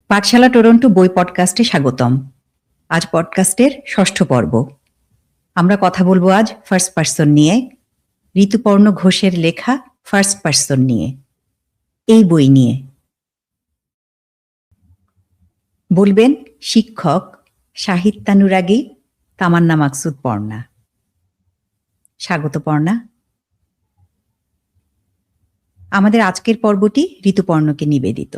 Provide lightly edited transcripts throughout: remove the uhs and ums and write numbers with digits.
পাঠশালা Toronto বই পডকাস্টে স্বাগতম। আজ পডকাস্টের ৬ষ্ঠ পর্ব। আমরা কথা বলবো আজ ফার্স্ট পার্সন নিয়ে, ঋতুপর্ণ ঘোষের লেখা ফার্স্ট পার্সন নিয়ে, এই বই নিয়ে। বলবেন শিক্ষক, সাহিত্যানুরাগী তামান্না মাকসুদ পর্ণা। স্বাগত পর্ণা। আমাদের আজকের পর্বটি ঋতুপর্ণকে নিবেদিত।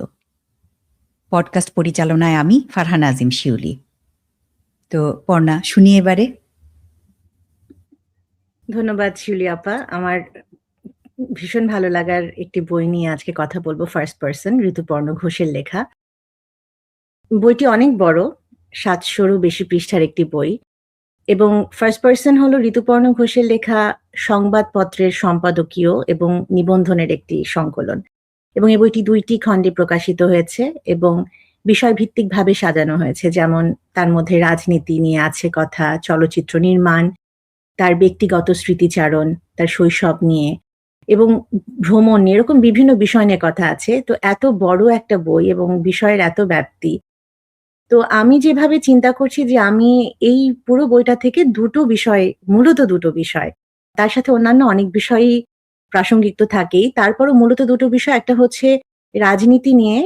পডকাস্ট পরিচালনায় আমি ফারহানা আজিম শিউলি। তো পর্ণা, শুনি এবারে। ধন্যবাদ শিউলি আপা। আমার ভীষণ ভালো লাগার একটি বই নিয়ে আজকে কথা বলবো, ফার্স্ট পার্সন, ঋতুপর্ণ ঘোষের লেখা। বইটি অনেক বড়, ৭০০-রও বেশি পৃষ্ঠার একটি বই, এবং ফার্স্ট পার্সন হলো ঋতুপর্ণ ঘোষের লেখা সংবাদপত্রের সম্পাদকীয় এবং নিবন্ধনের একটি সংকলন, এবং এই বইটি ২টি খণ্ডে প্রকাশিত হয়েছে এবং বিষয়ভিত্তিকভাবে সাজানো হয়েছে। যেমন তার মধ্যে রাজনীতি নিয়ে আছে কথা, চলচ্চিত্র নির্মাণ, তার ব্যক্তিগত স্মৃতিচারণ, তার শৈশব নিয়ে এবং ভ্রমণ, এরকম বিভিন্ন বিষয় নিয়ে কথা আছে। তো এত বড় একটা বই এবং বিষয়ের এত ব্যাপ্তি, তো আমি যেভাবে চিন্তা করছি যে আমি এই পুরো বইটা থেকে মূলত দুটো বিষয়, তার সাথে অন্যান্য অনেক বিষয়ই প্রাসঙ্গিক তো থাকেই, তারপরও মূলত দুটো বিষয়, একটা হচ্ছে রাজনীতি নিয়ে,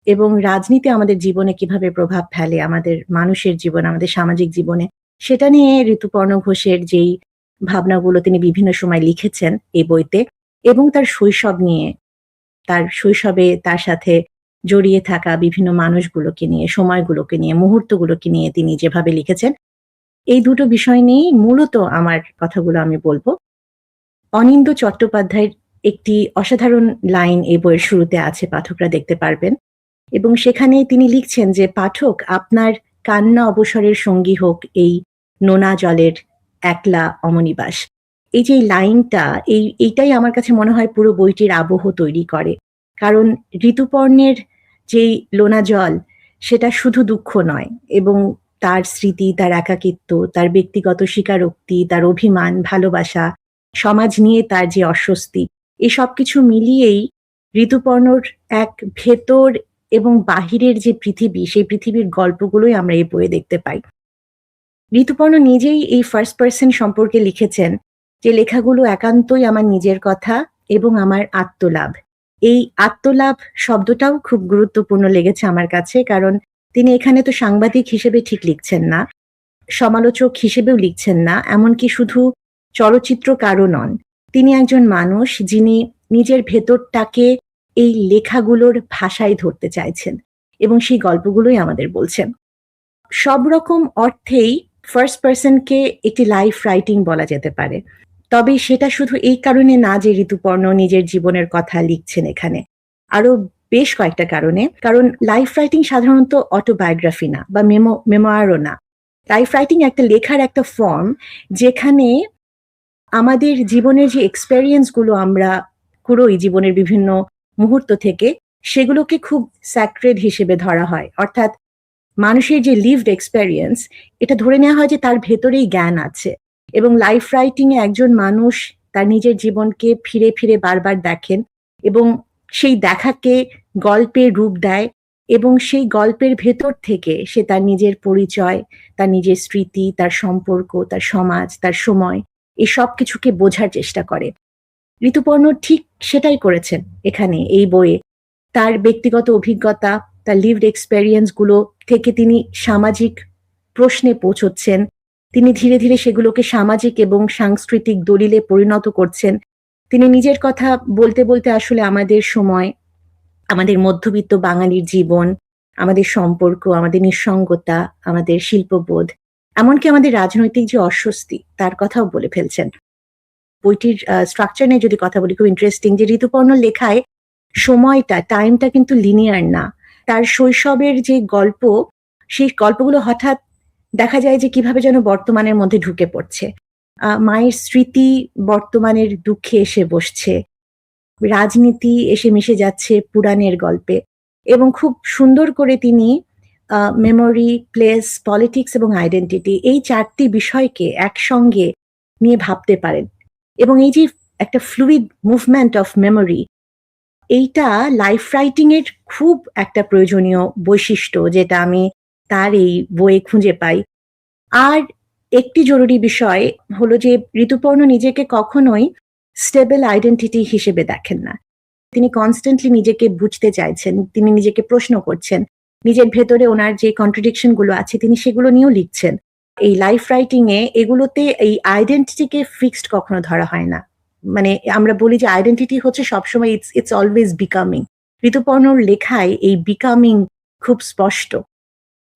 এবং রাজনীতি আমাদের জীবনে কিভাবে প্রভাব ফেলে, আমাদের মানুষের জীবনে, আমাদের সামাজিক জীবনে, সেটা নিয়ে ঋতুপর্ণ ঘোষের যেই ভাবনাগুলো তিনি বিভিন্ন সময় লিখেছেন এই বইতে, এবং তার শৈশব নিয়ে, তার শৈশবে তার সাথে জড়িয়ে থাকা বিভিন্ন মানুষগুলোকে নিয়ে, সময়গুলোকে নিয়ে, মুহূর্তগুলোকে নিয়ে তিনি যেভাবে লিখেছেন, এই দুটো বিষয় নিয়েই মূলত আমার কথাগুলো আমি বলবো। অনিন্দ্য চট্টোপাধ্যায়ের একটি অসাধারণ লাইন এই বইয়ের শুরুতে আছে, পাঠকরা দেখতে পারবেন, এবং সেখানে তিনি লিখছেন যে, পাঠক, আপনার কান্না অবসরের সঙ্গী হোক এই নোনা জলের একলা অমনিবাস। এই যে লাইনটা, এইটাই আমার কাছে মনে হয় পুরো বইটির আবহ তৈরি করে। কারণ ঋতুপর্ণের যেই লোনা জল, সেটা শুধু দুঃখ নয়, এবং তার স্মৃতি, তার একাকিত্ব, তার ব্যক্তিগত স্বীকারোক্তি, তার অভিমান, ভালোবাসা, সমাজ নিয়ে তার যে অস্বস্তি, এই সবকিছু মিলিয়েই ঋতুপর্ণর এক ভেতর এবং বাহিরের যে পৃথিবী, সেই পৃথিবীর গল্পগুলোই আমরা এই বইয়ে দেখতে পাই। ঋতুপর্ণ নিজেই এই ফার্স্ট পার্সন সম্পর্কে লিখেছেন যে, লেখাগুলো একান্তই আমার নিজের কথা এবং আমার আত্মলাভ। এই আত্মলাভ শব্দটাও খুব গুরুত্বপূর্ণ লেগেছে আমার কাছে, কারণ তিনি এখানে তো সাংবাদিক হিসেবে ঠিক লিখছেন না, সমালোচক হিসেবেও লিখছেন না, এমনকি শুধু চলচ্চিত্রকারও নন। তিনি একজন মানুষ যিনি নিজের ভেতরটাকে এই লেখাগুলোর ভাষায় ধরতে চাইছেন, এবং সেই গল্পগুলোই আমাদের বলছেন। সব রকম অর্থেই ফার্স্ট পার্সনকে একটি লাইফ রাইটিং বলা যেতে পারে, তবে সেটা শুধু এই কারণে না যে ঋতুপর্ণ নিজের জীবনের কথা লিখছেন এখানে, আরো বেশ কয়েকটা কারণে। কারণ লাইফ রাইটিং সাধারণত অটোবায়োগ্রাফি না, বা মেমোয়ারও না। লাইফ রাইটিং একটা লেখার একটা ফর্ম, যেখানে আমাদের জীবনের যে এক্সপেরিয়েন্স গুলো আমরা কুড়োই জীবনের বিভিন্ন মুহূর্ত থেকে, সেগুলোকে খুব স্যাক্রেড হিসেবে ধরা হয়। অর্থাৎ মানুষের যে লিভড এক্সপেরিয়েন্স, এটা ধরে নেওয়া হয় যে তার ভেতরেই জ্ঞান আছে, এবং লাইফ রাইটিং এ একজন মানুষ তার নিজের জীবনকে ফিরে ফিরে বারবার দেখেন, এবং সেই দেখাকে গল্পে রূপ দেয়, এবং সেই গল্পের ভেতর থেকে সে তার নিজের পরিচয়, তার নিজের স্মৃতি, তার সম্পর্ক, তার সমাজ, তার সময়, এই সব কিছুকে বোঝার চেষ্টা করে। ঋতুপর্ণ ঠিক সেটাই করেছেন এখানে এই বইয়ে। তার ব্যক্তিগত অভিজ্ঞতা, তার লিভড এক্সপেরিয়েন্স গুলো থেকে তিনি সামাজিক প্রশ্নে পৌঁছচ্ছেন, তিনি ধীরে ধীরে সেগুলোকে সামাজিক এবং সাংস্কৃতিক দলিলে পরিণত করছেন। তিনি নিজের কথা বলতে বলতে আসলে আমাদের সময়, আমাদের মধ্যবিত্ত বাঙালির জীবন, আমাদের সম্পর্ক, আমাদের নিঃসঙ্গতা, আমাদের শিল্পবোধ, এমনকি আমাদের রাজনৈতিক যে অস্বস্তি, তার কথাও বলে ফেলছেন। বইটির স্ট্রাকচার নিয়ে যদি কথা বলি, খুব ইন্টারেস্টিং যে ঋতুপর্ণ লেখায় টাইমটা কিন্তু লিনিয়ার না। তার শৈশবের যে গল্প, সেই গল্পগুলো হঠাৎ দেখা যায় যে কিভাবে যেন বর্তমানের মধ্যে ঢুকে পড়ছে। মায়ের স্মৃতি বর্তমানের দুঃখে এসে বসছে, রাজনীতি এসে মিশে যাচ্ছে পুরাণের গল্পে, এবং খুব সুন্দর করে তিনি মেমোরি, প্লেস, পলিটিক্স এবং আইডেন্টিটি, এই 4টি বিষয়কে একসঙ্গে নিয়ে ভাবতে পারেন। এবং এই যে একটা ফ্লুইড মুভমেন্ট অফ মেমোরি, এইটা লাইফ রাইটিং এর খুব একটা প্রয়োজনীয় বৈশিষ্ট্য, যেটা আমি তার এই বইয়ে খুঁজে পাই। আর একটি জরুরি বিষয় হলো যে ঋতুপর্ণ নিজেকে কখনোই স্টেবল আইডেন্টিটি হিসেবে দেখেন না। তিনি কনস্ট্যান্টলি নিজেকে বুঝতে চাইছেন, তিনি নিজেকে প্রশ্ন করছেন, নিজের ভেতরে ওনার যে কন্ট্রাডিকশন গুলো আছে তিনি সেগুলো নিয়েও লিখছেন। এই লাইফ রাইটিং এ এগুলোতে এই আইডেন্টিটিকে ফিক্সড কখনো ধরা হয় না। মানে আমরা বলি যে আইডেন্টিটি হচ্ছে সবসময় ইটস অলওয়েজ বিকামিং। ঋতুপর্ণর লেখায় এই বিকামিং খুব স্পষ্ট।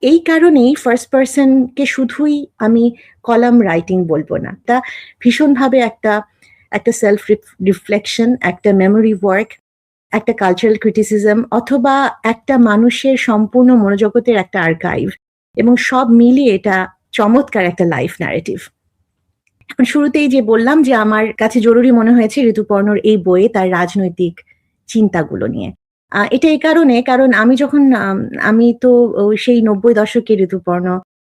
এই কারণেই ফার্স্ট পারসনকে শুধুই আমি কলাম রাইটিং বলবো না। তা ভীষণভাবে একটা সেলফ রিফ্লেকশন, একটা মেমোরি ওয়ার্ক, একটা কালচারাল ক্রিটিসিজম, অথবা একটা মানুষের সম্পূর্ণ মনোজগতের একটা আর্কাইভ, এবং সব মিলিয়ে এটা চমৎকার একটা লাইফ ন্যারেটিভ। এখন শুরুতেই যে বললাম যে আমার কাছে জরুরি মনে হয়েছে ঋতুপর্ণর এই বইয়ে তার রাজনৈতিক চিন্তাগুলো নিয়ে। এটা এই কারণ আমি তো সেই ৯০ দশকে ঋতুপর্ণ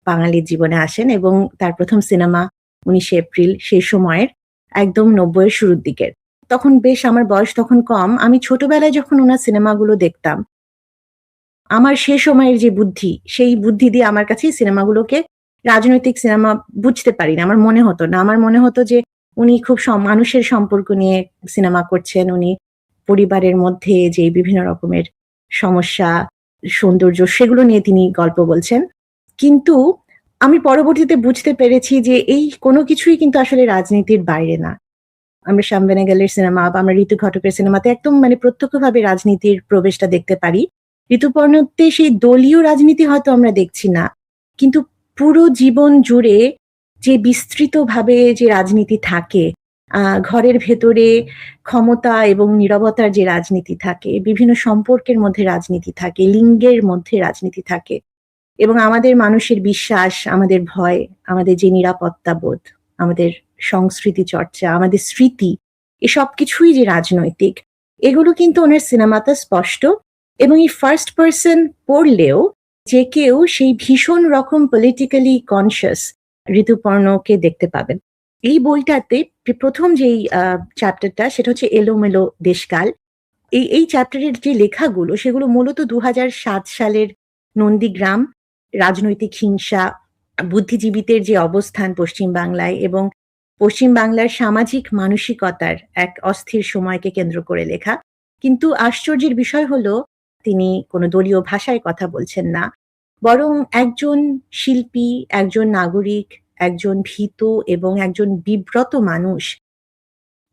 বাঙালির জীবনে আসেন, এবং তার প্রথম সিনেমা ১৯শে এপ্রিল সেই সময়ের একদম ৯০ এর শুরুর দিকের। তখন বেশ আমার বয়স তখন কম। আমি ছোটবেলায় যখন উনার সিনেমাগুলো দেখতাম, আমার সে সময়ের যে বুদ্ধি, সেই বুদ্ধি দিয়ে আমার কাছে সিনেমাগুলোকে রাজনৈতিক সিনেমা বুঝতে পারি না। আমার মনে হতো না। আমার মনে হতো যে উনি খুব মানুষের সম্পর্ক নিয়ে সিনেমা করছেন। উনি পরিবারের মধ্যে যে বিভিন্ন রকমের সমস্যা, সৌন্দর্য, সেগুলো নিয়ে তিনি গল্প বলছেন। কিন্তু আমি পরবর্তীতে বুঝতে পেরেছি যে এই কোনো কিছুই কিন্তু আসলে রাজনীতির বাইরে না। আমরা শ্যাম বেনেগালের সিনেমা বা আমরা ঋতু ঘটকের সিনেমাতে একদম মানে প্রত্যক্ষভাবে রাজনীতির প্রবেশটা দেখতে পারি। ঋতুপর্ণতে সেই দলীয় রাজনীতি হয়তো আমরা দেখছি না, কিন্তু পুরো জীবন জুড়ে যে বিস্তৃতভাবে যে রাজনীতি থাকে, ঘরের ভেতরে ক্ষমতা এবং নীরবতার যে রাজনীতি থাকে, বিভিন্ন সম্পর্কের মধ্যে রাজনীতি থাকে, লিঙ্গের মধ্যে রাজনীতি থাকে, এবং আমাদের মানুষের বিশ্বাস, আমাদের ভয়, আমাদের যে নিরাপত্তা বোধ, আমাদের সংস্কৃতি চর্চা, আমাদের স্মৃতি, এসব কিছুই যে রাজনৈতিক, এগুলো কিন্তু ওনার সিনেমাতে স্পষ্ট। এবং এই ফার্স্ট পারসন পড়লেও যে কেউ সেই ভীষণ রকম পলিটিক্যালি কনসিয়াস ঋতুপর্ণকে দেখতে পাবেন। এই বইটাতে প্রথম যেই চ্যাপ্টারটা, সেটা হচ্ছে এলোমেলো দেশকাল। এই চ্যাপ্টারের যে লেখাগুলো সেগুলো মূলত ২০০৭ সালের নন্দীগ্রাম, রাজনৈতিক হিংসা, বুদ্ধিজীবীদের যে অবস্থান পশ্চিম বাংলায়, এবং পশ্চিম বাংলার সামাজিক মানসিকতার এক অস্থির সময়কে কেন্দ্র করে লেখা। কিন্তু আশ্চর্যের বিষয় হলো তিনি কোনো দলীয় ভাষায় কথা বলছেন না, বরং একজন শিল্পী, একজন নাগরিক, একজন ভীত এবং একজন বিব্রত মানুষ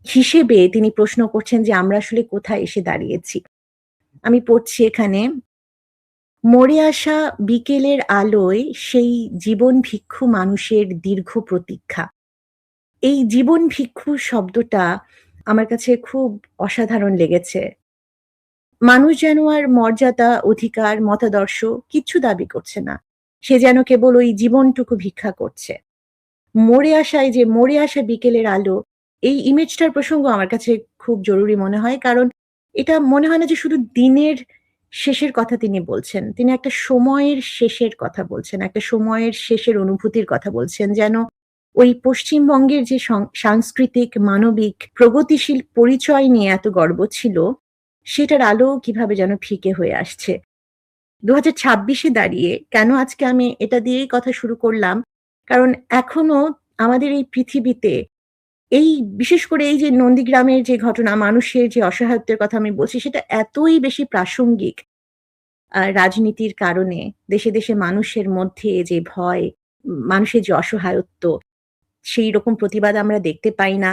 হিসেবে তিনি প্রশ্ন করছেন যে আমরা আসলে কোথায় এসে দাঁড়িয়েছি। আমি পড়ছি এখানে, মরে আসা বিকেলের আলোয় সেই জীবন ভিক্ষু মানুষের দীর্ঘ প্রতীক্ষা। এই জীবন ভিক্ষু শব্দটা আমার কাছে খুব অসাধারণ লেগেছে। মানুষ যেন আর মর্যাদা, অধিকার, মতাদর্শ কিচ্ছু দাবি করছে না। সে যেন কেবল ওই জীবনটুকু ভিক্ষা করছে। মরে আসা বিকেলের আলো, এই ইমেজটার প্রসঙ্গ আমার কাছে খুব জরুরি মনে হয়। কারণ এটা মনে হয় না যে শুধু দিনের শেষের কথা তিনি বলছেন। তিনি একটা সময়ের শেষের কথা বলছেন। একটা সময়ের শেষের অনুভূতির কথা বলছেন। যেন ওই পশ্চিমবঙ্গের যে সাংস্কৃতিক, মানবিক, প্রগতিশীল পরিচয় নিয়ে এত গর্ব ছিল, সেটার আলো কিভাবে যেন ফিকে হয়ে আসছে। ২০২৬ এ দাঁড়িয়ে কেন আজকে আমি এটা দিয়েই কথা শুরু করলাম, কারণ এখনো আমাদের এই পৃথিবীতে এই বিশেষ করে এই যে নন্দীগ্রামের যে ঘটনা, মানুষের যে অসহায়ত্বের কথা আমি বলছি, সেটা এতই বেশি প্রাসঙ্গিক। রাজনীতির কারণে দেশে, দেশে মানুষের মধ্যে যে ভয়, মানুষের যে অসহায়ত্ব, সেই রকম প্রতিবাদ আমরা দেখতে পাই না।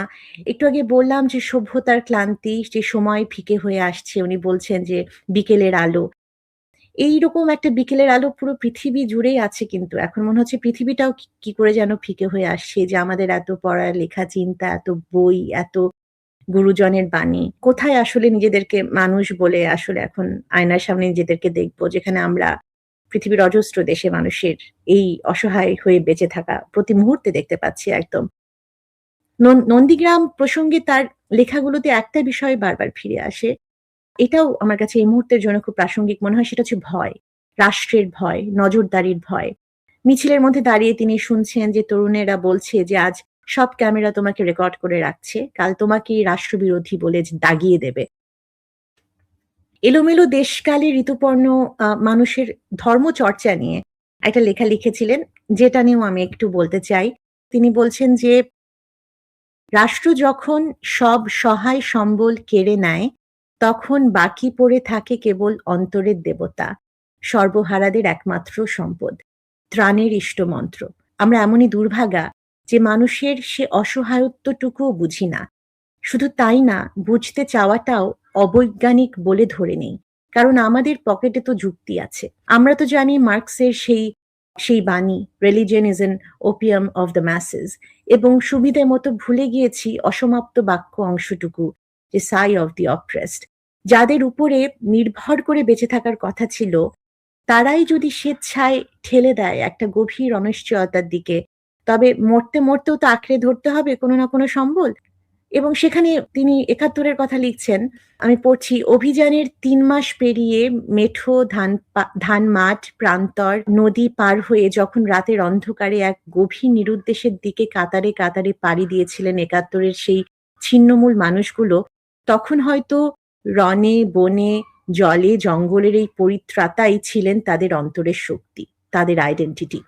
একটু আগে বললাম যে সভ্যতার ক্লান্তি, যে সময় ফিকে হয়ে আসছে। উনি বলছেন যে বিকেলের আলো। এইরকম একটা বিকেলের আলো পুরো পৃথিবী জুড়েই আছে, কিন্তু এখন মনে হচ্ছে পৃথিবীটাও কি করে যেন ফিকে হয়ে আসছে, যে আমাদের এত পড়ালেখা, চিন্তা, এত বই, এত গুরুজনের বাণী, কোথায় আসলে নিজেদেরকে মানুষ বলে আসলে এখন আয়নার সামনে নিজেদেরকে দেখবো, যেখানে আমরা পৃথিবীর অজস্র দেশে মানুষের এই অসহায় হয়ে বেঁচে থাকা প্রতি মুহূর্তে দেখতে পাচ্ছি একদম। নন্দীগ্রাম প্রসঙ্গে তার লেখাগুলোতে একটা বিষয় বারবার ফিরে আসে। এটাও আমার কাছে এই মুহূর্তের জন্য খুব প্রাসঙ্গিক মনে হয়, সেটা হচ্ছে ভয়। রাষ্ট্রের ভয়, নজরদারির ভয়। মিছিলের মধ্যে দাঁড়িয়ে তিনি শুনছেন যে তরুণেরা বলছে যে আজ সব ক্যামেরা তোমাকে রেকর্ড করে রাখছে, কাল তোমাকেই রাষ্ট্রবিরোধী বলে দাগিয়ে দেবে। এলোমেলো দেশকালে ঋতুপর্ণ মানুষের ধর্মচর্চা নিয়ে একটা লেখা লিখেছিলেন, যেটা নিয়েও আমি একটু বলতে চাই। তিনি বলছেন যে, রাষ্ট্র যখন সব সহায় সম্বল কেড়ে নেয়, তখন বাকি পড়ে থাকে কেবল অন্তরের দেবতা, সর্বহারাদের একমাত্র সম্পদ, ত্রাণের ইষ্টমন্ত্র। আমরা এমনই দুর্ভাগা যে মানুষের সে অসহায়ত্বটুকুও বুঝি না। শুধু তাই না, বুঝতে চাওয়াটাও অবৈজ্ঞানিক বলে ধরে নেই। কারণ আমাদের পকেটে তো যুক্তি আছে। আমরা তো জানি মার্কসের সেই বাণী, "religion is an opium of the masses", এবং সুবিধে মতো ভুলে গিয়েছি অসমাপ্ত বাক্য অংশটুকু, যে "সাই অফ দি অপ্রেসড"। যাদের উপরে নির্ভর করে বেঁচে থাকার কথা ছিল, তারাই যদি স্বেচ্ছায় ঠেলে দেয় একটা গভীর অনিশ্চয়তার দিকে, তবে মরতে, মরতেও তো আঁকড়ে ধরতে হবে কোনো না কোনো সম্বল। এবং সেখানে তিনি ৭১ এর কথা লিখছেন। আমি পড়ছি, "অভিযানের ৩ মাস পেরিয়ে মেঠো ধান মাঠ, প্রান্তর, নদী পার হয়ে যখন রাতের অন্ধকারে এক গভীর নিরুদ্দেশের দিকে কাতারে, কাতারে পাড়ি দিয়েছিলেন ৭১ এর সেই ছিন্নমূল মানুষগুলো, তখন হয়তো রণে, বনে, জলে, জঙ্গলের এই পরিত্রাতাই ছিলেন তাদের অন্তরের শক্তি, তাদের আইডেন্টিটি।"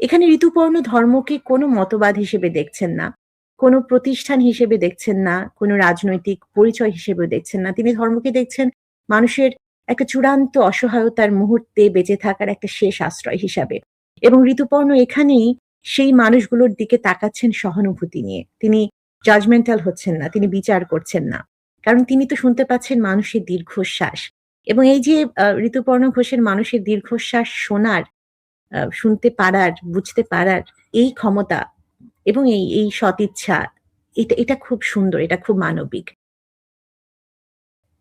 এখানে ঋতুপর্ণ ধর্মকে কোনো মতবাদ হিসেবে দেখছেন না, কোনো প্রতিষ্ঠান হিসেবে দেখছেন না, কোনো রাজনৈতিক পরিচয় হিসেবেও দেখছেন না। তিনি ধর্মকে দেখছেন মানুষের একটা চূড়ান্ত অসহায়তার মুহূর্তে বেঁচে থাকার একটা শেষ আশ্রয় হিসাবে। এবং ঋতুপর্ণ এখানেই সেই মানুষগুলোর দিকে তাকাচ্ছেন সহানুভূতি নিয়ে। তিনি জাজমেন্টাল হচ্ছেন না, তিনি বিচার করছেন না। কারণ তিনি তো শুনতে পাচ্ছেন মানুষের দীর্ঘশ্বাস। এবং এই যে ঋতুপর্ণ ঘোষের মানুষের দীর্ঘশ্বাস শোনার, শুনতে পারার, বুঝতে পারার এই ক্ষমতা এবং এই সদিচ্ছা, এটা খুব সুন্দর, এটা খুব মানবিক।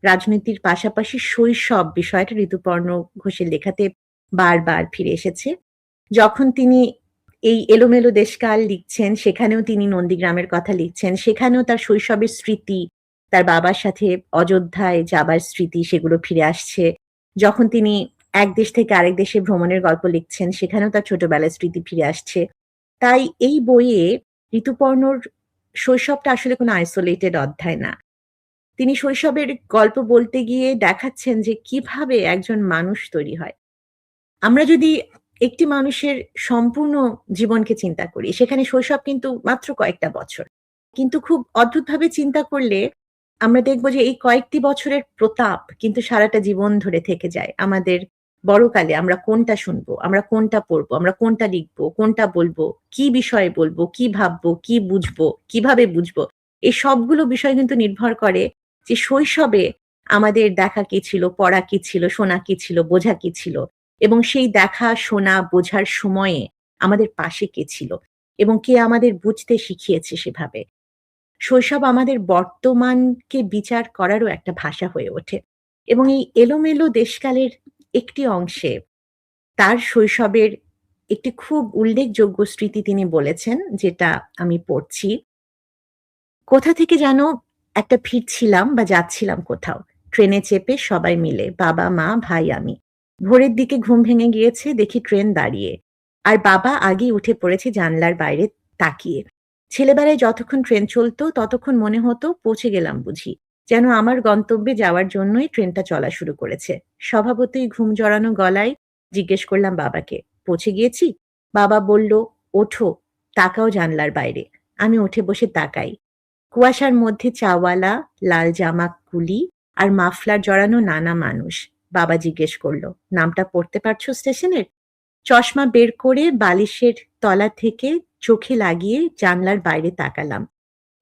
রাজনীতির পাশাপাশি শৈশব বিষয়টা ঋতুপর্ণ ঘোষের লেখাতে বারবার ফিরে এসেছে। যখন তিনি এই এলোমেলো দেশকাল লিখছেন, সেখানেও তিনি নন্দীগ্রামের কথা লিখছেন। সেখানেও তার শৈশবের স্মৃতি, তার বাবার সাথে অযোধ্যায় যাবার স্মৃতি, সেগুলো ফিরে আসছে। যখন তিনি এক দেশ থেকে আরেক দেশে ভ্রমণের গল্প লিখছেন, সেখানেও তার ছোটবেলার স্মৃতি ফিরে আসছে। তাই এই বইয়ে ঋতুপর্ণর শৈশবটা আসলে কোনো আইসোলেটেড অধ্যায় না। তিনি শৈশবের গল্প বলতে গিয়ে দেখাচ্ছেন যে কিভাবে একজন মানুষ তৈরি হয়। আমরা যদি একটি মানুষের সম্পূর্ণ জীবনকে চিন্তা করি, সেখানে শৈশব কিন্তু মাত্র কয়েকটা বছর। কিন্তু খুব অদ্ভুতভাবে চিন্তা করলে আমরা দেখব যে এই কয়েকটি বছরের প্রতাপ কিন্তু সারাটা জীবন ধরে থেকে যায়। আমাদের বড়কালে আমরা কোনটা শুনবো, আমরা কোনটা পড়বো, আমরা কোনটা লিখবো, কোনটা বলবো, কি বিষয়ে বলবো, কি ভাববো, কি বুঝবো, কিভাবে বুঝবো। এই সবগুলো বিষয় কিন্তু নির্ভর করে যে শৈশবে আমাদের দেখা কি ছিল, পড়া কি ছিল, শোনা কি ছিল, বোঝা কি ছিল। এবং সেই দেখা, শোনা, বোঝার সময়ে আমাদের পাশে কে ছিল এবং কে আমাদের বুঝতে শিখিয়েছে সেভাবে। শৈশব আমাদের বর্তমানকে বিচার করারও একটা ভাষা হয়ে ওঠে। এবং এই এলোমেলো দেশকালের একটি অংশে তার শৈশবের একটি খুব উল্লেখযোগ্য স্মৃতি তিনি বলেছেন, যেটা আমি পড়ছি। কোথা থেকে যেন একটা ফিরছিলাম বা যাচ্ছিলাম কোথাও। ট্রেনে চেপে সবাই মিলে, বাবা, মা, ভাই, আমি। ভোরের দিকে ঘুম ভেঙে গিয়েছে, দেখি ট্রেন দাঁড়িয়ে। আর বাবা আগেই উঠে পড়েছে জানলার বাইরে তাকিয়ে। ছেলেবেলায় যতক্ষণ ট্রেন চলত ততক্ষণ মনে হতো পৌঁছে গেলাম বুঝি। যেন আমার গন্তব্যে যাওয়ার জন্যই ট্রেনটা চলা শুরু করেছে। স্বভাবতই ঘুম জড়ানো গলায় জিজ্ঞেস করলাম বাবাকে, "পৌঁছে গিয়েছি?" বাবা বলল, "ওঠো, তাকাও জানলার বাইরে।" আমি উঠে বসে তাকাই। কুয়াশার মধ্যে চাওয়ালা, লাল জামা কুলি আর মাফলার জড়ানো নানা মানুষ। বাবা জিজ্ঞেস করল, "নামটা পড়তে পারছো স্টেশনের?" চশমা বের করে বালিশের তলা থেকে চোখে লাগিয়ে জানলার বাইরে তাকালাম।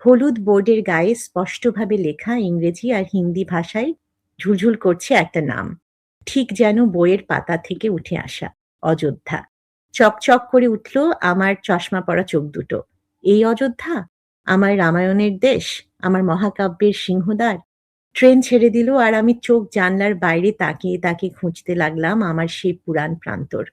হলুদ বোর্ডের গায়ে স্পষ্টভাবে লেখা ইংরেজি আর হিন্দি ভাষায় ঝুলঝুল করছে একটা নাম। ঠিক যেন বইয়ের পাতা থেকে উঠে আসা, অযোধ্যা। চকচক করে উঠল আমার চশমা পরা চোখ দুটো। এই অযোধ্যা? আমার রামায়ণের দেশ? আমার মহাকাব্যের সিংহদ্বার? ট্রেন ছেড়ে দিল আর আমি চোখ জানলার বাইরে তাকিয়ে তাকিয়ে খুঁজতে লাগলাম আমার সেই পুরাণ প্রান্তর।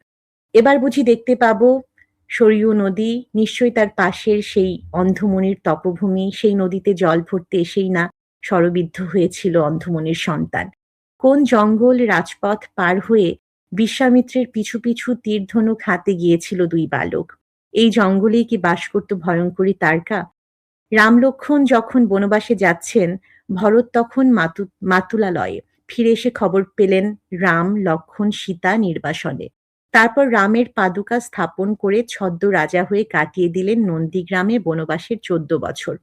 এবার বুঝি দেখতে পাবো সরয়ূ নদী, নিশ্চয়ই তার পাশের সেই অন্ধমুনির তপভূমি, সেই নদীতে জল ভরতে এসেই না শরবিদ্ধ হয়েছিল অন্ধমুনির সন্তান। কোন জঙ্গল রাজপথ পার হয়ে বিশ্বামিত্রের পিছু পিছু তীরধনুক হাতে গিয়েছিল ২ বালক। এই জঙ্গলেই কি বাস করত ভয়ঙ্করী তারকা? রামলক্ষ্মণ যখন বনবাসে যাচ্ছেন, ভরত তখন মাতুলালয়ে। ফিরে এসে খবর পেলেন রাম, লক্ষ্মণ, সীতা নির্বাসনে। তারপর রামের পাদুকা স্থাপন করে ছদ্ম রাজা হয়ে কাটিয়ে দিলেন নন্দীগ্রামে বনবাসের 14 বছর।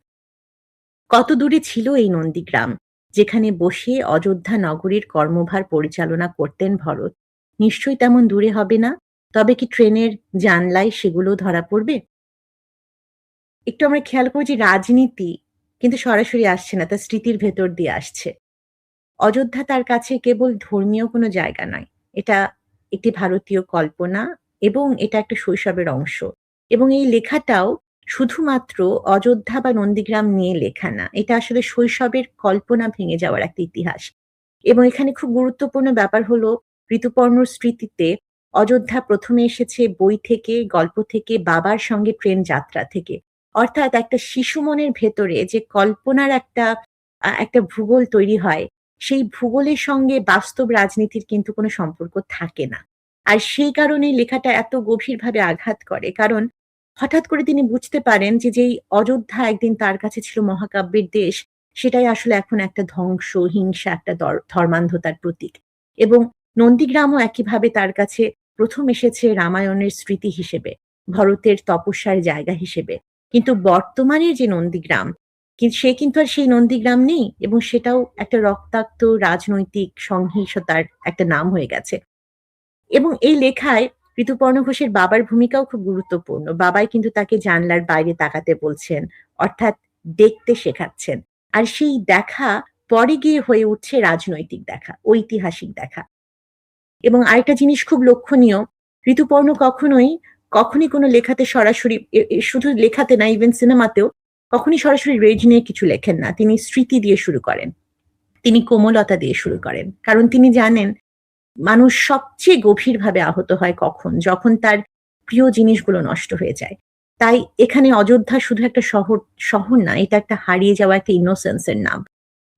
কত দূরে ছিল এই নন্দীগ্রাম, যেখানে বসে অযোধ্যা নগরীর কর্মভার পরিচালনা করতেন ভরত? নিশ্চয়ই তেমন দূরে হবে না। তবে কি ট্রেনের জানলায় সেগুলো ধরা পড়বে? একটু আমরা খেয়াল করি যে রাজনীতি কিন্তু সরাসরি আসছে না, তার স্মৃতির ভেতর দিয়ে আসছে। অযোধ্যা তার কাছে কেবল ধর্মীয় কোনো জায়গা নয়। এটা একটি ভারতীয় কল্পনা এবং এটা একটা শৈশবের অংশ। এবং এই লেখাটাও শুধুমাত্র অযোধ্যা বা নন্দীগ্রাম নিয়ে লেখা না। এটা আসলে শৈশবের কল্পনা ভেঙে যাওয়ার একটা ইতিহাস। এবং এখানে খুব গুরুত্বপূর্ণ ব্যাপার হলো ঋতুপর্ণর স্মৃতিতে অযোধ্যা ১ম এ এসেছে বই থেকে, গল্প থেকে, বাবার সঙ্গে ট্রেন যাত্রা থেকে। অর্থাৎ একটা শিশু মনের ভেতরে যে কল্পনার একটা ভূগোল তৈরি হয়, সেই ভূগোলের সঙ্গে বাস্তব রাজনীতির কিন্তু কোনো সম্পর্ক থাকে না। আর সেই কারণেই লেখাটা এত গভীরভাবে আঘাত করে। কারণ হঠাৎ করে তিনি বুঝতে পারেন যে যেই অযোধ্যা একদিন তার কাছে ছিল মহাকাব্যের দেশ, সেটাই আসলে এখন একটা ধ্বংস, হিংসা, একটা ধর্মান্ধতার প্রতীক। এবং নন্দীগ্রামও একইভাবে তার কাছে ১ম এসেছে রামায়ণের স্মৃতি হিসেবে, ভরতের তপস্যার জায়গা হিসেবে। কিন্তু বর্তমানের যে নন্দীগ্রাম, সে কিন্তু আর সেই নন্দীগ্রাম নেই এবং সেটাও একটা রক্তাক্ত রাজনৈতিক সহিংসতার একটা নাম হয়ে গেছে। এবং এই লেখায় ঋতুপর্ণ ঘোষের বাবার ভূমিকাও খুব গুরুত্বপূর্ণ। বাবাই কিন্তু তাকে জানলার বাইরে তাকাতে বলছেন, অর্থাৎ দেখতে শেখাচ্ছেন। আর সেই দেখা পরে গিয়ে হয়ে উঠছে রাজনৈতিক দেখা, ঐতিহাসিক দেখা। এবং আরেকটা জিনিস খুব লক্ষণীয়, ঋতুপর্ণ কখনই কোনো লেখাতে সরাসরি শুধু লেখাতে না, ইভেন সিনেমাতেও কখনই সরাসরি রেজ নিয়ে কিছু লেখেন না। তিনি স্মৃতি দিয়ে শুরু করেন। তিনি কোমলতা দিয়ে শুরু করেন। কারণ তিনি জানেন মানুষ সবচেয়ে গভীরভাবে আহত হয় কখন? যখন তার প্রিয় জিনিসগুলো নষ্ট হয়ে যায়। তাই এখানে অযোধ্যা শুধু একটা শহর না, এটা একটা হারিয়ে যাওয়া একটা ইনোসেন্স এর নাম।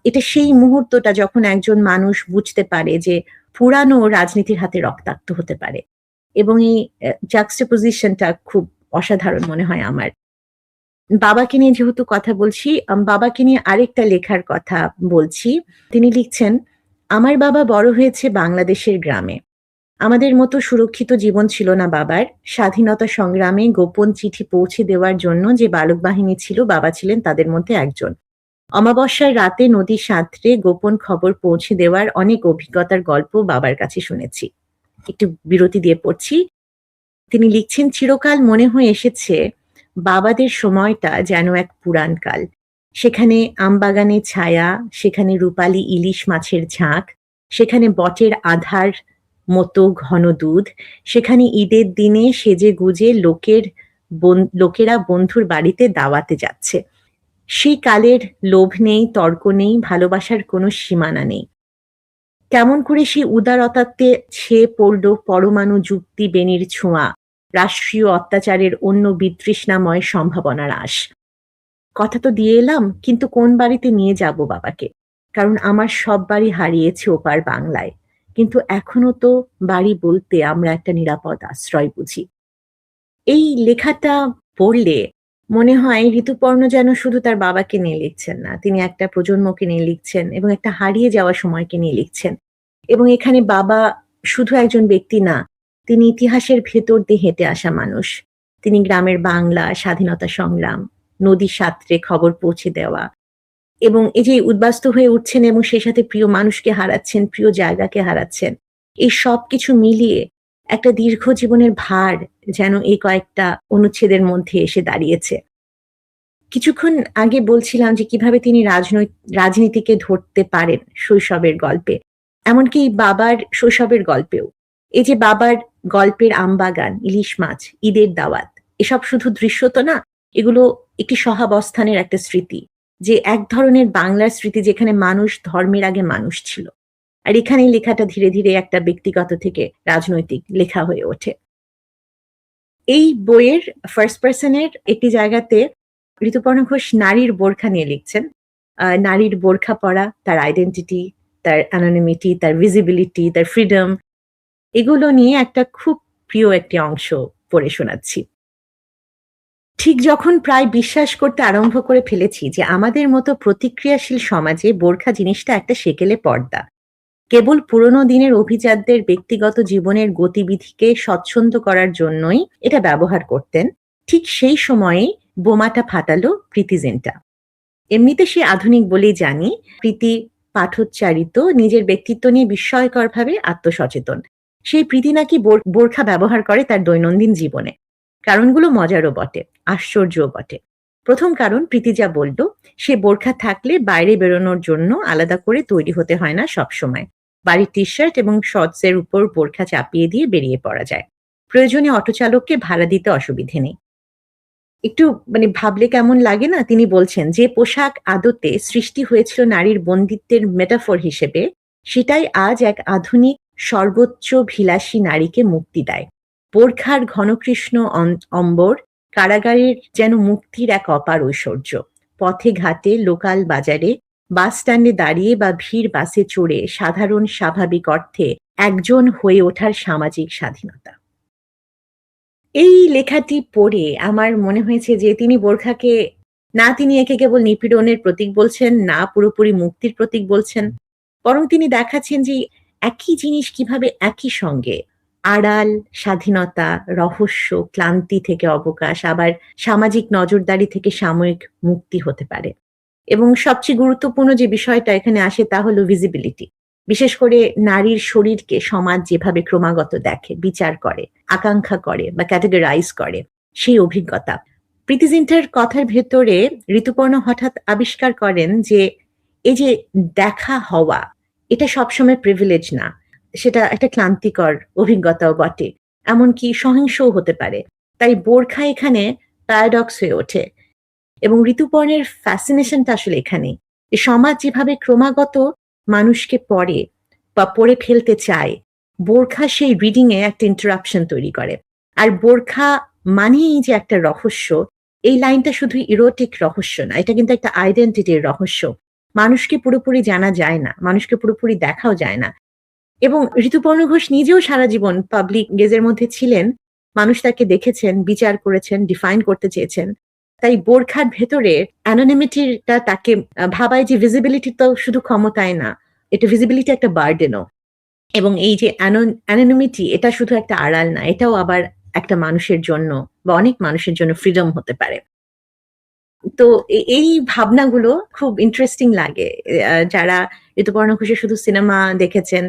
এটা সেই মুহূর্তটা যখন একজন মানুষ বুঝতে পারে যে পুরানো রাজনীতির হাতে রক্তাক্ত হতে পারে। এবং এই juxtaposition টা খুব অসাধারণ মনে হয় আমার। বাবাকে নিয়ে যেহেতু কথা বলছি, বাবাকে নিয়ে আরেকটা লেখার কথা বলছি। তিনি লিখছেন, "আমার বাবা বড় হয়েছে বাংলাদেশের গ্রামে। আমাদের মতো সুরক্ষিত জীবন ছিল না বাবার। স্বাধীনতা সংগ্রামে গোপন চিঠি পৌঁছে দেওয়ার জন্য যে বালক বাহিনী ছিল, বাবা ছিলেন তাদের মধ্যে একজন। অমাবস্যার রাতে নদীর সাঁতরে গোপন খবর পৌঁছে দেওয়ার অনেক অভিজ্ঞতার গল্প বাবার কাছে শুনেছি।" একটু বিরতি দিয়ে পড়ছি। তিনি লিখছেন, "চিরকাল মনে হয়ে এসেছে বাবাদের সময়টা যেন এক পুরাণকাল। সেখানে আমবাগানের ছায়া, সেখানে রূপালী ইলিশ মাছের ঝাঁক, সেখানে বটের আধার মতো ঘন দুধ, সেখানে ঈদের দিনে সেজেগুজে লোকেরা বন্ধুর বাড়িতে দাওয়াতে যাচ্ছে। সেই কালের লোভ নেই, তর্ক নেই, ভালোবাসার কোনো সীমানা নেই। কেমন করে সেই উদারতাতে ছেয়ে পড়ল পরমাণু যুক্তি বেনির ছোঁয়া, রাষ্ট্রীয় অত্যাচারের অন্য বিতৃষ্ণাময় সম্ভাবনার আশ। কথা তো দিয়ে এলাম, কিন্তু কোন বাড়িতে নিয়ে যাব বাবাকে? কারণ আমার সব বাড়ি হারিয়েছে ওপার বাংলায়। কিন্তু এখনো তো বাড়ি বলতে আমরা একটা নিরাপদ আশ্রয় বুঝি।" এই লেখাটা পড়লে মনে হয় ঋতুপর্ণ যেন শুধু তার বাবাকে নিয়ে লিখছেন না, তিনি একটা প্রজন্মকে নিয়ে লিখছেন এবং একটা হারিয়ে যাওয়া সময়কে নিয়ে লিখছেন। এবং এখানে বাবা শুধু একজন ব্যক্তি না, তিনি ইতিহাসের ভেতর দিয়ে হেঁটে আসা মানুষ। তিনি গ্রামের বাংলা, স্বাধীনতা সংগ্রাম, নদীর সাঁতরে খবর পৌঁছে দেওয়া এবং এই যে উদ্বাস্তু হয়ে উঠছেন এবং সেই সাথে প্রিয় মানুষকে হারাচ্ছেন, প্রিয় জায়গাকে হারাচ্ছেন। এই সবকিছু মিলিয়ে একটা দীর্ঘ জীবনের ভার যেন এই কয়েকটা অনুচ্ছেদের মধ্যে এসে দাঁড়িয়েছে। কিছুক্ষণ আগে বলছিলাম যে কিভাবে তিনি রাজনীতিকে ধরতে পারেন শৈশবের গল্পে। এমনকি বাবার শৈশবের গল্পেও। এই যে বাবার গল্পের আমবাগান, ইলিশ মাছ, ঈদের দাওয়াত, এসব শুধু দৃশ্য তো না, এগুলো একটি সহাবস্থানের একটা স্মৃতি। যে এক ধরনের বাংলার স্মৃতি যেখানে মানুষ ধর্মের আগে মানুষ ছিল। আর এখানেই লেখাটা ধীরে, ধীরে একটা ব্যক্তিগত থেকে রাজনৈতিক লেখা হয়ে ওঠে। এই বইয়ের ফার্স্ট পারসন এর একটি জায়গাতে ঋতুপর্ণ ঘোষ নারীর বোরখা নিয়ে লিখছেন। নারীর বোরখা পরা, তার আইডেন্টিটি, তার অ্যানোনিমিটি, তার ভিজিবিলিটি, তার ফ্রিডম, এগুলো নিয়ে একটা খুব প্রিয় একটি অংশ পড়ে শোনাচ্ছি। ঠিক যখন প্রায় বিশ্বাস করতে আরম্ভ করে ফেলেছি যে আমাদের মতো প্রতিক্রিয়াশীল সমাজে বোরখা জিনিসটা একটা সেকেলে পর্দা, কেবল পুরনো দিনের অভিজাতদের ব্যক্তিগত জীবনের গতিবিধিকে স্বচ্ছন্দ করার জন্যই এটা ব্যবহার করতেন। ঠিক সেই সময়েই বোমাটা ফাটালো প্রীতি জিন্টা। এমনিতে সে আধুনিক বলেই জানি। প্রীতি পাঠোচ্চারিত, নিজের ব্যক্তিত্ব নিয়ে বিস্ময়করভাবে আত্মসচেতন। সেই প্রীতি নাকি বোরখা ব্যবহার করে তার দৈনন্দিন জীবনে। কারণগুলো মজারও বটে, আশ্চর্যও বটে। প্রথম কারণ, প্রীতি যা বলল, সে বোরখা থাকলে বাইরে বেরোনোর জন্য আলাদা করে তৈরি হতে হয় না সবসময়। বাড়ির টি-শার্ট এবং শর্টসের উপর বোরখা চাপিয়ে দিয়ে বেরিয়ে পড়া যায়। প্রয়োজনে অটোচালককে ভাড়া দিতে অসুবিধে নেই। একটু ভাবলে কেমন লাগে না? তিনি বলছেন, যে পোশাক আদতে সৃষ্টি হয়েছিল নারীর বন্দিত্বের মেটাফর হিসেবে, সেটাই আজ এক আধুনিক সর্বোচ্চ ভিলাসী নারীকে মুক্তি দেয়। বোরখার ঘনকৃষ্ণ অম্বর কারাগারের যেন মুক্তির এক অপার ঐশ্বর্য। পথে ঘাটে, লোকাল বাজারে, বাস স্ট্যান্ডে দাঁড়িয়ে বা ভিড় বাসে চড়ে সাধারণ স্বাভাবিক অর্থে একজন হয়ে ওঠার সামাজিক স্বাধীনতা। এই লেখাটি পড়ে আমার মনে হয়েছে যে তিনি বোরখাকে তিনি একে কেবল নিপীড়নের প্রতীক বলছেন, না পুরোপুরি মুক্তির প্রতীক বলছেন, বরং তিনি দেখাচ্ছেন যে একই জিনিস কিভাবে একই সঙ্গে আড়াল, স্বাধীনতা, রহস্য, ক্লান্তি থেকে অবকাশ, আবার সামাজিক নজরদারি থেকে সাময়িক মুক্তি হতে পারে। এবং সবচেয়ে গুরুত্বপূর্ণ যে বিষয়টা এখানে আসে তা হলো ভিজিবিলিটি। বিশেষ করে নারীর শরীরকে সমাজ যেভাবে ক্রমাগত দেখে, বিচার করে, আকাঙ্ক্ষা করে বা ক্যাটেগরাইজ করে, সেই অভিজ্ঞতা। প্রীতি জিন্টার কথার ভেতরে ঋতুপর্ণ হঠাৎ আবিষ্কার করেন যে এই যে দেখা হওয়া, এটা সবসময় প্রিভিলেজ না, সেটা একটা ক্লান্তিকর অভিজ্ঞতাও বটে, এমনকি সহিংসও হতে পারে। তাই বোরখা এখানে প্যারাডক্স হয়ে ওঠে। এবং ঋতুপর্ণের ফ্যাসিনেশনটা আসলে এখানেই, যে সমাজ যেভাবে ক্রমাগত মানুষকে পড়ে বা পড়ে ফেলতে চায়, বোরখা সেই রিডিং এ একটা ইন্টারাপশন তৈরি করে। আর বোরখা মানেই যে একটা রহস্য, এই লাইনটা শুধু ইরোটিক রহস্য না, এটা কিন্তু একটা আইডেন্টিটির রহস্য। মানুষকে পুরোপুরি জানা যায় না, মানুষকে পুরোপুরি দেখাও যায় না। এবং ঋতুপর্ণ ঘোষ নিজেও সারা জীবন পাবলিক গেজের মধ্যে ছিলেন, মানুষ তাকে দেখেছেন, বিচার করেছেন, ডিফাইন করতে চেয়েছেন। তাই বোরখার ভেতরে অ্যানোনিমিটিটা তাকে ভাবায় যে ভিজিবিলিটি তো শুধু ক্ষমতায় না, এটা ভিজিবিলিটি একটা বার্ডেনও। এবং এই যে অ্যানোনিমিটি, এটা শুধু একটা আড়াল না, এটাও আবার একটা মানুষের জন্য বা অনেক মানুষের জন্য ফ্রিডম হতে পারে। তো এই ভাবনাগুলো খুব ইন্টারেস্টিং লাগে। যারা ঋতুপর্ণ ঘোষের শুধু সিনেমা দেখেছেন,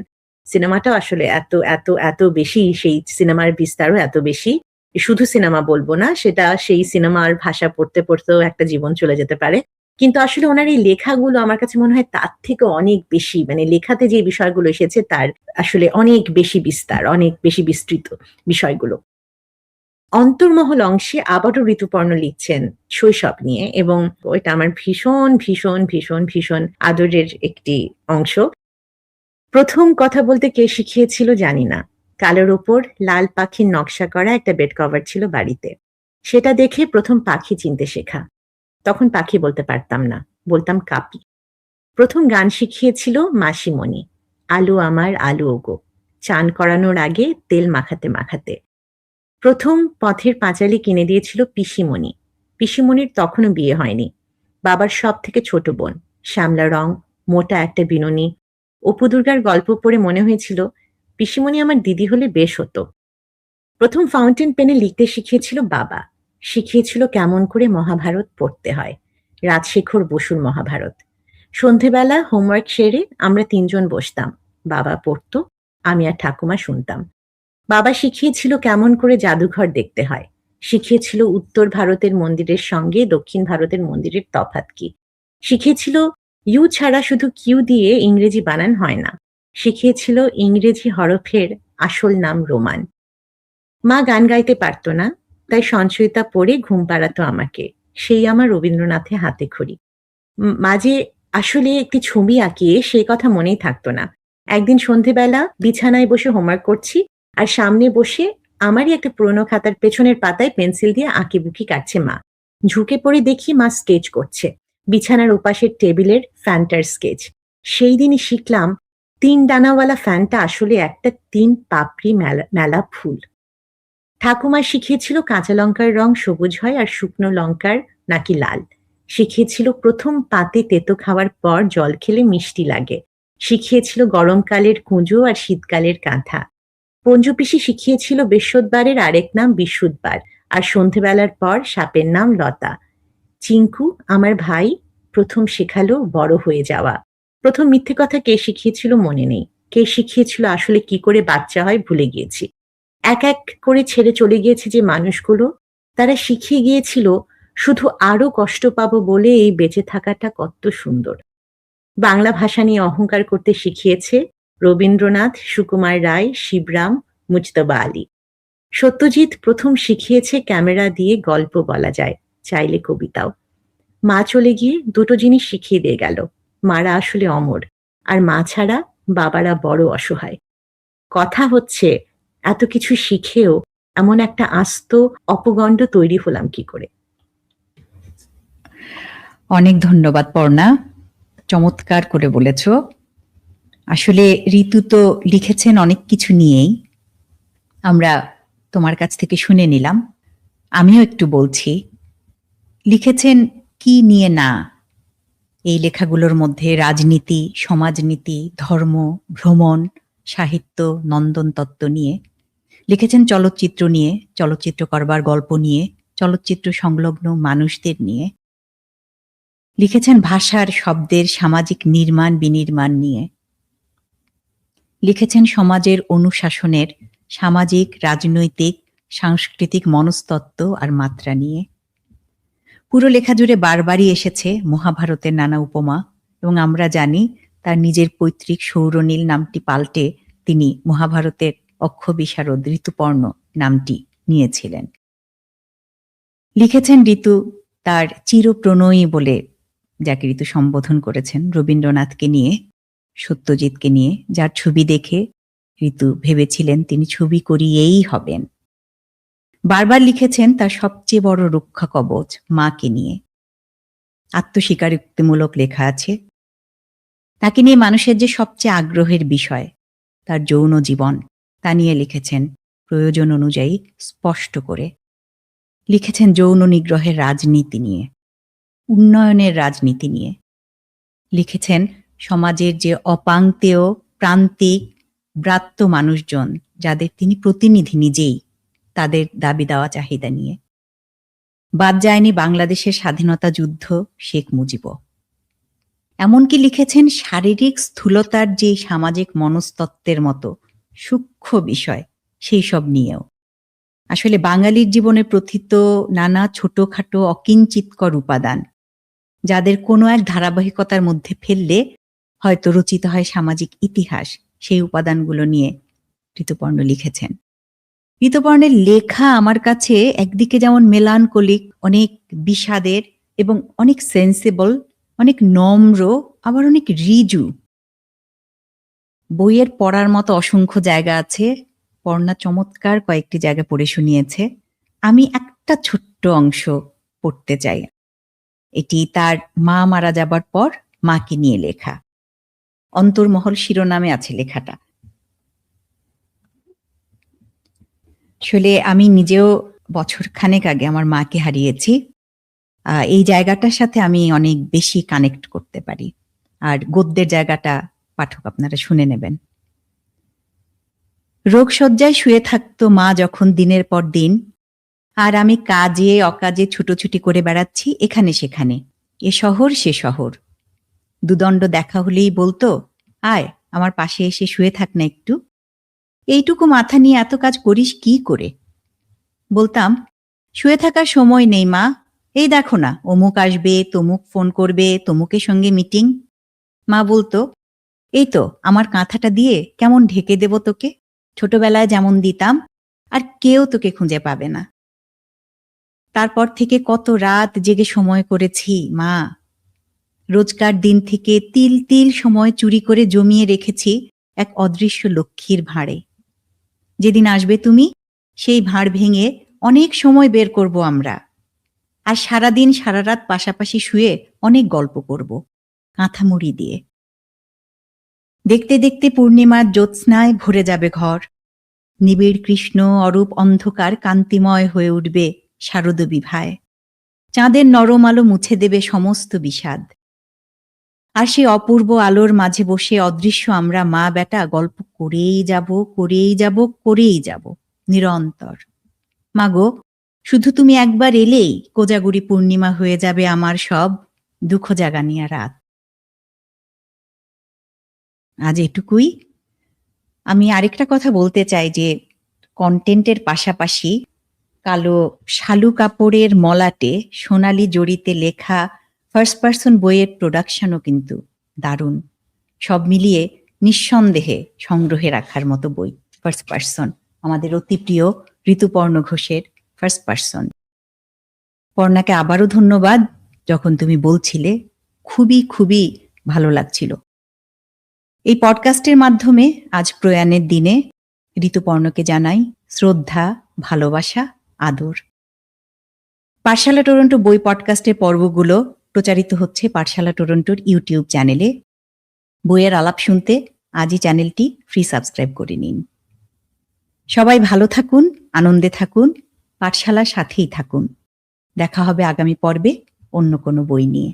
সিনেমাটাও আসলে এত এত এত বেশি, সেই সিনেমার বিস্তারও এত বেশি। শুধু সিনেমা বলবো না, সেটা সেই সিনেমার ভাষা পড়তে পড়তেও একটা জীবন চলে যেতে পারে। কিন্তু আসলে ওনার এই লেখাগুলো আমার কাছে মনে হয় তার থেকে অনেক বেশি, লেখাতে যে বিষয়গুলো এসেছে তার আসলে অনেক বেশি বিস্তার, অনেক বেশি বিস্তৃত বিষয়গুলো। অন্তর্মহল অংশে আবারও ঋতুপর্ণ লিখছেন শৈশব নিয়ে, এবং ওইটা আমার ভীষণ ভীষণ ভীষণ ভীষণ আদরের একটি অংশ। প্রথম কথা বলতে কে শিখিয়েছিল জানি না। কালোর ওপর লাল পাখির নকশা করা একটা বেড কভার ছিল বাড়িতে। সেটা দেখে প্রথম পাখি চিনতে শেখা। তখন পাখি বলতে পারতাম না, বলতাম কাপি। প্রথম গান শিখিয়েছিল মাসিমণি, আলু আমার আলু ওগো, চান করানোর আগে তেল মাখাতে মাখাতে। প্রথম পথের পাঁচালী কিনে দিয়েছিল পিসিমণি। পিসিমণির তখনও বিয়ে হয়নি। বাবার সব থেকে ছোট বোন, শ্যামলা রং, মোটা একটা বিনুনি। অপু দুর্গার গল্প পড়ে মনে হয়েছিল পিসিমণি আমার দিদি হলে বেশ হতো। প্রথম ফাউন্টেন পেনে লিখতে শিখিয়েছিল বাবা। শিখিয়েছিল কেমন করে মহাভারত পড়তে হয়, রাজশেখর বসুর মহাভারত। সন্ধেবেলা হোমওয়ার্ক সেরে আমরা তিনজন বসতাম, বাবা পড়তো, আমি আর ঠাকুমা শুনতাম। বাবা শিখিয়েছিল কেমন করে জাদুঘর দেখতে হয়, শিখিয়েছিল উত্তর ভারতের মন্দিরের সঙ্গে দক্ষিণ ভারতের মন্দিরের তফাৎ কি, শিখিয়েছিল ইউ ছাড়া শুধু কিউ দিয়ে ইংরেজি বানান হয় না, শিখিয়েছিল ইংরেজি হরফের আসল নাম রোমান। মা গান গাইতে পারতো না, তাই সঞ্চয়িতা পড়ে ঘুম পাড়াতো আমাকে, সেই আমার রবীন্দ্রনাথে হাতে খড়ি। মাঝে আসলে একটি ছবি আঁকিয়ে সেই কথা মনেই থাকতো না। একদিন সন্ধেবেলা বিছানায় বসে হোমওয়ার্ক করছি, আর সামনে বসে আমারই একটা পুরোনো খাতার পেছনের পাতায় পেন্সিল দিয়ে আঁকিবুকি কাটছে মা। ঝুঁকে পড়ে দেখি মা স্কেচ করছে, বিছানার ওপাশের টেবিলের ফ্যানটার স্কেচ। সেই দিনই শিখলাম 3 ডানাওয়ালা ফ্যানটা আসলে একটা 3 পাপড়ি মেলা ফুল। ঠাকুমা শিখিয়েছিল কাঁচা লঙ্কার রং সবুজ হয় আর শুকনো লঙ্কার নাকি লাল। শিখিয়েছিল প্রথম পাতে তেতো খাওয়ার পর জল খেলে মিষ্টি লাগে, শিখিয়েছিল গরমকালের কুঁজো আর শীতকালের কাঁথা। পঞ্জু পিসি শিখিয়েছিল বৃহস্পতিবারের আরেক নাম বিশুদ্ধবার, আর সন্ধেবেলার পর সাপের নাম লতা। চিঙ্কু, আমার ভাই, প্রথম শেখালো বড় হয়ে যাওয়া। প্রথম মিথ্যে কথা কে শিখিয়েছিল মনে নেই, কে শিখিয়েছিল আসলে কি করে বাচ্চা হয় ভুলে গিয়েছি। এক এক করে ছেড়ে চলে গিয়েছে যে মানুষগুলো, তারা শিখিয়ে গিয়েছিল শুধু আরো কষ্ট পাবো বলে এই বেঁচে থাকাটা কত সুন্দর। বাংলা ভাষা নিয়ে অহংকার করতে শিখিয়েছে রবীন্দ্রনাথ, সুকুমার রায়, শিবরাম, মুজতবা আলী। সত্যজিৎ প্রথম শিখিয়েছে ক্যামেরা দিয়ে গল্প বলা যায়, চাইলে কবিতাও। মা চলে গিয়ে দুটো জিনিস শিখিয়ে দিয়ে গেল, মারা আসলে অমর, আর মা ছাড়া বাবারা বড় অসহায়। কথা হচ্ছে, এত কিছু শিখেও এমন একটা আস্ত অপগণ্ড তৈরি হলাম কি করে? অনেক ধন্যবাদ পর্ণা, চমৎকার করে বলেছ। আসলে ঋতু তো লিখেছেন অনেক কিছু নিয়েই, আমরা তোমার কাছ থেকে শুনে নিলাম। আমিও একটু বলছি, লিখেছেন কি নিয়ে না। এই লেখাগুলোর মধ্যে রাজনীতি, সমাজনীতি, ধর্ম, ভ্রমণ, সাহিত্য, নন্দন তত্ত্ব নিয়ে লিখেছেন, চলচ্চিত্র নিয়ে, চলচ্চিত্র করবার গল্প নিয়ে, চলচ্চিত্র সংলগ্ন মানুষদের নিয়ে লিখেছেন, ভাষার শব্দের সামাজিক নির্মাণ বিনির্মাণ নিয়ে লিখেছেন, সমাজের অনুশাসনের সামাজিক, রাজনৈতিক, সাংস্কৃতিক মনস্তত্ত্ব আর মাত্রা নিয়ে। পুরো লেখা জুড়ে বারবারই এসেছে মহাভারতের নানা উপমা, এবং আমরা জানি তার নিজের পৈতৃক সৌরনীল নামটি পাল্টে তিনি মহাভারতের অক্ষবিশারদ ঋতুপর্ণ নামটি নিয়েছিলেন। লিখেছেন ঋতু তার চিরপ্রণয়ী বলে যাকে ঋতু সম্বোধন করেছেন, রবীন্দ্রনাথকে নিয়ে, সত্যজিৎকে নিয়ে, যার ছবি দেখে ঋতু ভেবেছিলেন তিনি ছবি করিয়েই হবেন। বারবার লিখেছেন তার সবচেয়ে বড় রক্ষা কবচ মাকে নিয়ে। আত্মস্বীকারোক্তিমূলক লেখা আছে। তাকে নিয়ে মানুষের যে সবচেয়ে আগ্রহের বিষয়, তার যৌন জীবন, তা নিয়ে লিখেছেন প্রয়োজন অনুযায়ী স্পষ্ট করে। লিখেছেন যৌন নিগ্রহের রাজনীতি নিয়ে, উন্নয়নের রাজনীতি নিয়ে। লিখেছেন সমাজের যে অপাংতেয়, প্রান্তিক, ব্রাত্য মানুষজন, যাদের তিনি প্রতিনিধি নিজেই, তাদের দাবি দেওয়া চাহিদা নিয়ে। বাদ যায়নি বাংলাদেশের স্বাধীনতা যুদ্ধ, শেখ মুজিব। এমনকি লিখেছেন শারীরিক স্থূলতার যে সামাজিক মনস্তত্ত্বের মতো সূক্ষ্ম বিষয়, সেই সব নিয়েও। আসলে বাঙালির জীবনে প্রথিত নানা ছোটখাটো অকিঞ্চিতকর উপাদান, যাদের কোনো এক ধারাবাহিকতার মধ্যে ফেললে হয়তো রচিত হয় সামাজিক ইতিহাস, সেই উপাদানগুলো নিয়ে ঋতুপর্ণ লিখেছেন। ঋতুপর্ণের লেখা আমার কাছে একদিকে যেমন মেলানকলিক, অনেক বিষাদের এবং অনেক সেন্সিবল, অনেক নম্র, আবার অনেক ঋজু। বইয়ের পড়ার মতো অসংখ্য জায়গা আছে। পর্ণা চমৎকার কয়েকটি জায়গা পড়ে শুনিয়েছে। আমি একটা ছোট্ট অংশ পড়তে চাই। এটি তার মা মারা যাবার পর মাকে নিয়ে লেখা। অন্তর্মহল শিরোনামে আছে লেখাটা। আসলে আমি নিজেও বছর খানেক আগে আমার মাকে হারিয়েছি। এই জায়গাটার সাথে আমি অনেক বেশি কানেক্ট করতে পারি। আর গদ্যের জায়গাটা পাঠক আপনারা শুনে নেবেন। রোগশয্যায় শুয়ে থাকতো মা যখন দিনের পর দিন, আর আমি কাজে অকাজে ছুটোছুটি করে বেড়াচ্ছি এখানে সেখানে, এ শহর সে শহর। দুদণ্ড দেখা হলেই বলতো, আয় আমার পাশে এসে শুয়ে থাক না একটু। এইটুকু মাথা নিয়ে এত কাজ করিস কি করে? বলতাম, শুয়ে থাকার সময় নেই মা, এই দেখো না অমুক আসবে, তমুক ফোন করবে, তমুকের সঙ্গে মিটিং। মা বলতো, এই তো আমার কাঁথাটা দিয়ে কেমন ঢেকে দেব তোকে, ছোটবেলায় যেমন দিতাম, আর কেউ তোকে খুঁজে পাবে না। তারপর থেকে কত রাত জেগে সময় করেছি মা। রোজকার দিন থেকে তিল তিল সময় চুরি করে জমিয়ে রেখেছি এক অদৃশ্য লক্ষ্মীর ভাঁড়ে। যেদিন আসবে তুমি, সেই ভাঁড় ভেঙে অনেক সময় বের করব আমরা, আর সারাদিন সারা রাত পাশাপাশি শুয়ে অনেক গল্প করব কাঁথা মুড়ি দিয়ে। দেখতে দেখতে পূর্ণিমার জ্যোৎস্নায় ভরে যাবে ঘর। নিবিড় কৃষ্ণ অরূপ অন্ধকার কান্তিময় হয়ে উঠবে শারদ বিভায়। চাঁদের নরম আলো মুছে দেবে সমস্ত বিষাদ। আর সেই অপূর্ব আলোর মাঝে বসে অদৃশ্য আমরা মা বেটা গল্প করেই যাব করেই যাব করেই যাব নিরন্তর। মাগো, শুধু তুমি একবার এলেই কোজাগুড়ি পূর্ণিমা হয়ে যাবে আমার সব দুঃখ জাগানিয়া রাত। আজ এটুকুই। আমি আরেকটা কথা বলতে চাই যে কন্টেন্টের পাশাপাশি কালো শালু কাপড়ের মলাটে সোনালী জড়িতে লেখা ফার্স্ট পার্সন বইয়ের প্রোডাকশনও কিন্তু দারুণ। সব মিলিয়ে নিঃসন্দেহে সংগ্রহে রাখার মতো বই ফার্স্ট পার্সন, আমাদের অতি প্রিয় ঋতুপর্ণ ঘোষের ফার্স্ট পার্সন। পর্ণাকে আবারও ধন্যবাদ, যখন তুমি বলছিলে খুবই খুবই ভালো লাগছিল। এই পডকাস্টের মাধ্যমে আজ প্রয়াণের দিনে ঋতুপর্ণকে জানাই শ্রদ্ধা, ভালোবাসা, আদর। পাঠশালা টরন্টো বই পডকাস্টের পর্বগুলো প্রচারিত হচ্ছে পাঠশালা টরন্টোর ইউটিউব চ্যানেলে। বইয়ের আলাপ শুনতে আজই চ্যানেলটি ফ্রি সাবস্ক্রাইব করে নিন। সবাই ভালো থাকুন, আনন্দে থাকুন, পাঠশালার সাথেই থাকুন। দেখা হবে আগামী পর্বে অন্য কোনো বই নিয়ে।